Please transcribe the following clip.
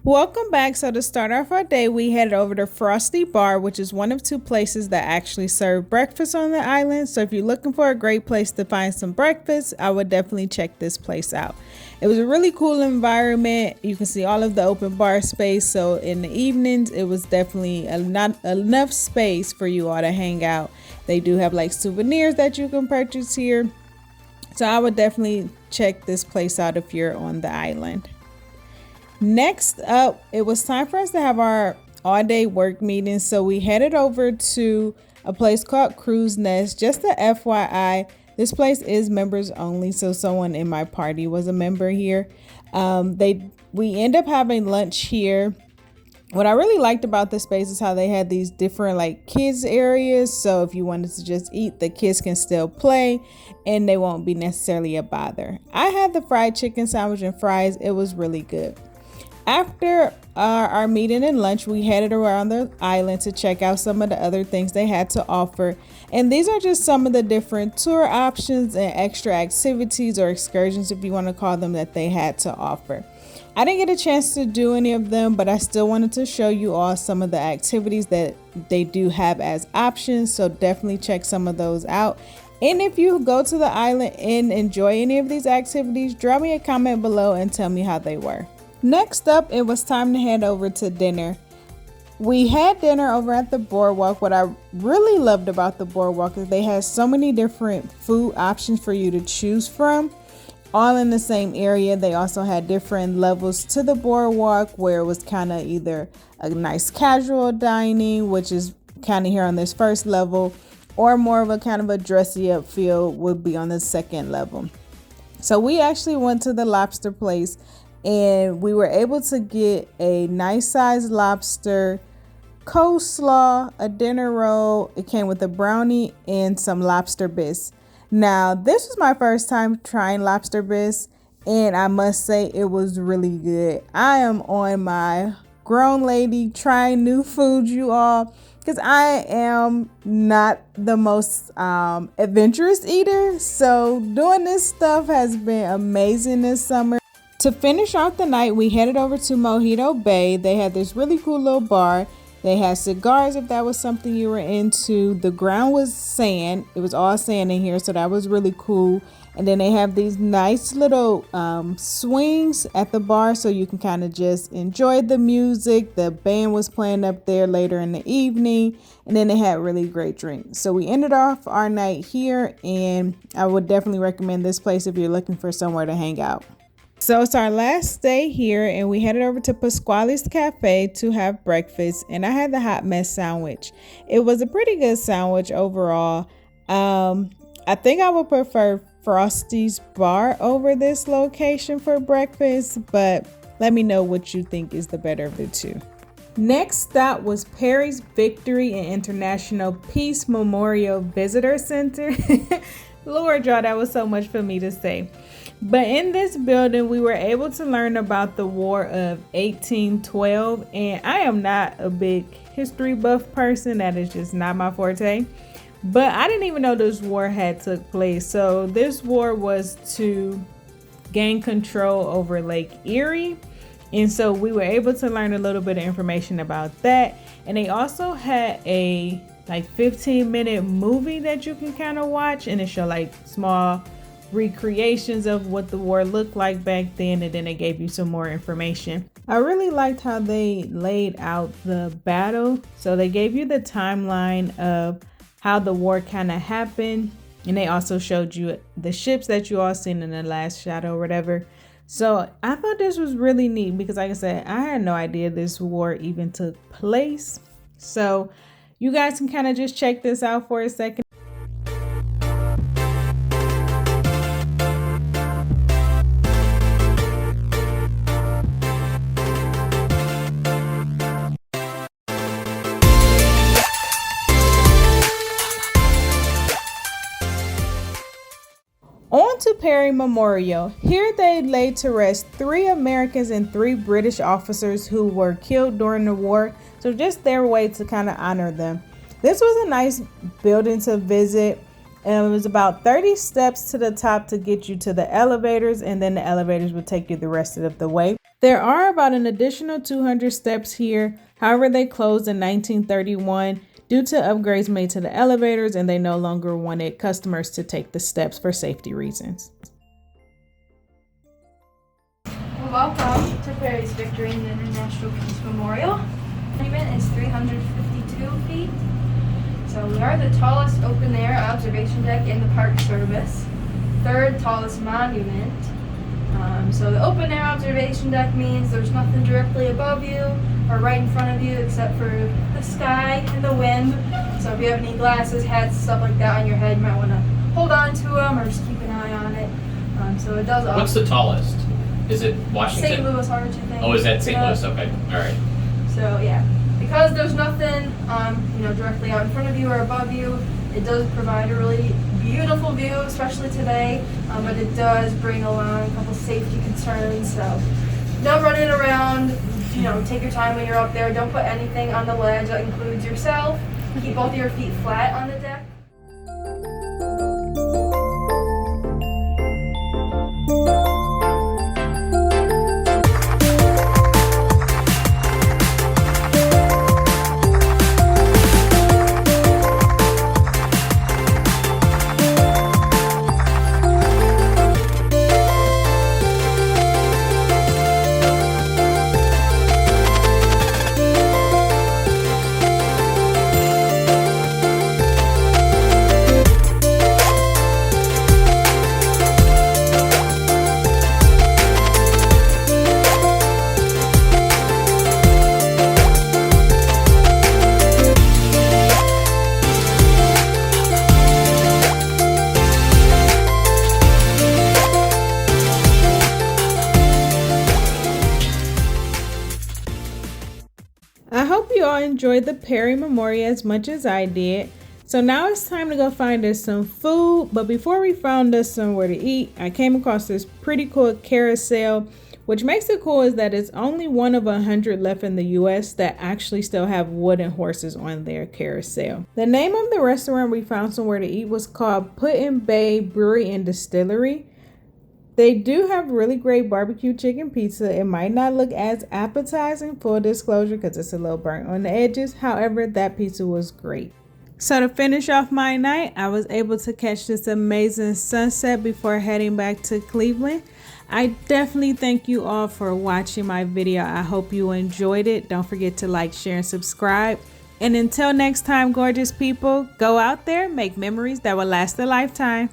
Welcome back. So to start off our day, we headed over to Frosty Bar, which is one of two places that actually serve breakfast on the island. So if you're looking for a great place to find some breakfast, I would definitely check this place out. It was a really cool environment. You can see all of the open bar space. So in the evenings, it was definitely not enough space for you all to hang out. They do have like souvenirs that you can purchase here. So I would definitely check this place out if you're on the island. Next up, it was time for us to have our all-day work meeting, so we headed over to a place called Crow's Nest. Just a FYI, this place is members only, so someone in my party was a member here. We end up having lunch here. What I really liked about this space is how they had these different like kids areas, so if you wanted to just eat, the kids can still play and they won't be necessarily a bother. I had the fried chicken sandwich and fries. It was really good. After our meeting and lunch, we headed around the island to check out some of the other things they had to offer. And these are just some of the different tour options and extra activities or excursions, if you want to call them, that they had to offer. I didn't get a chance to do any of them, but I still wanted to show you all some of the activities that they do have as options. So definitely check some of those out. And if you go to the island and enjoy any of these activities, drop me a comment below and tell me how they were. Next up, it was time to head over to dinner. We had dinner over at the Boardwalk. What I really loved about the Boardwalk is they had so many different food options for you to choose from, all in the same area. They also had different levels to the Boardwalk, where it was kind of either a nice casual dining, which is kind of here on this first level, or more of a kind of a dressy up feel would be on the second level. So we actually went to the lobster place, and we were able to get a nice sized lobster, coleslaw, a dinner roll. It came with a brownie and some lobster bisque. Now, this was my first time trying lobster bisque, and I must say it was really good. I am on my grown lady trying new food, you all, because I am not the most adventurous eater. So doing this stuff has been amazing this summer. To finish off the night, we headed over to Mojito Bay. They had this really cool little bar. They had cigars if that was something you were into. The ground was sand. It was all sand in here, so that was really cool. And then they have these nice little swings at the bar, so you can kind of just enjoy the music. The band was playing up there later in the evening, and then they had really great drinks. So we ended off our night here, and I would definitely recommend this place if you're looking for somewhere to hang out. So it's our last day here, and we headed over to Pasquales Cafe to have breakfast, and I had the hot mess sandwich. It was a pretty good sandwich overall. I think I would prefer Frosty's Bar over this location for breakfast, but let me know what you think is the better of the two. Next stop was Perry's Victory and International Peace Memorial Visitor Center. Lord, y'all, that was so much for me to say. But in this building, we were able to learn about the War of 1812, and I am not a big history buff person. That is just not my forte. But I didn't even know this war had took place. So this war was to gain control over Lake Erie. And so we were able to learn a little bit of information about that. And they also had a 15-minute movie that you can kind of watch, and it showed like small recreations of what the war looked like back then, and then they gave you some more information. I really liked how they laid out the battle. So they gave you the timeline of how the war kind of happened, and they also showed you the ships that you all seen in the last shot or whatever. So I thought this was really neat because, like I said, I had no idea this war even took place. So you guys can kind of just check this out for a second. On to Perry Memorial. Here they laid to rest 3 Americans and 3 British officers who were killed during the war. So just their way to kind of honor them. This was a nice building to visit. And it was about 30 steps to the top to get you to the elevators, and then the elevators would take you the rest of the way. There are about an additional 200 steps here. However, they closed in 1931 due to upgrades made to the elevators, and they no longer wanted customers to take the steps for safety reasons. Welcome to Perry's Victory International Peace Memorial. The monument is 352 feet. So we are the tallest open-air observation deck in the Park Service, third tallest monument. So the open-air observation deck means there's nothing directly above you or right in front of you except for the sky and the wind. So if you have any glasses, hats, stuff like that on your head, you might want to hold on to them or just keep an eye on it. So it does. What's the tallest? Is it Washington? St. Louis Arch, I think. Oh, is that St. Louis? Okay, all right. So yeah, because there's nothing, directly out in front of you or above you, it does provide a really beautiful view, especially today. But it does bring along a couple safety concerns. So don't run it around. Take your time when you're up there. Don't put anything on the ledge that includes yourself. Keep both your feet flat on the deck. I hope you all enjoyed the Perry Memorial as much as I did. So now it's time to go find us some food. But before we found us somewhere to eat, I came across this pretty cool carousel. Which makes it cool is that it's only one of 100 left in the US that actually still have wooden horses on their carousel. The name of the restaurant we found somewhere to eat was called Put-in Bay Brewery and Distillery. They do have really great barbecue chicken pizza. It might not look as appetizing, full disclosure, because it's a little burnt on the edges. However, that pizza was great. So to finish off my night, I was able to catch this amazing sunset before heading back to Cleveland. I definitely thank you all for watching my video. I hope you enjoyed it. Don't forget to like, share, and subscribe. And until next time, gorgeous people, go out there, make memories that will last a lifetime.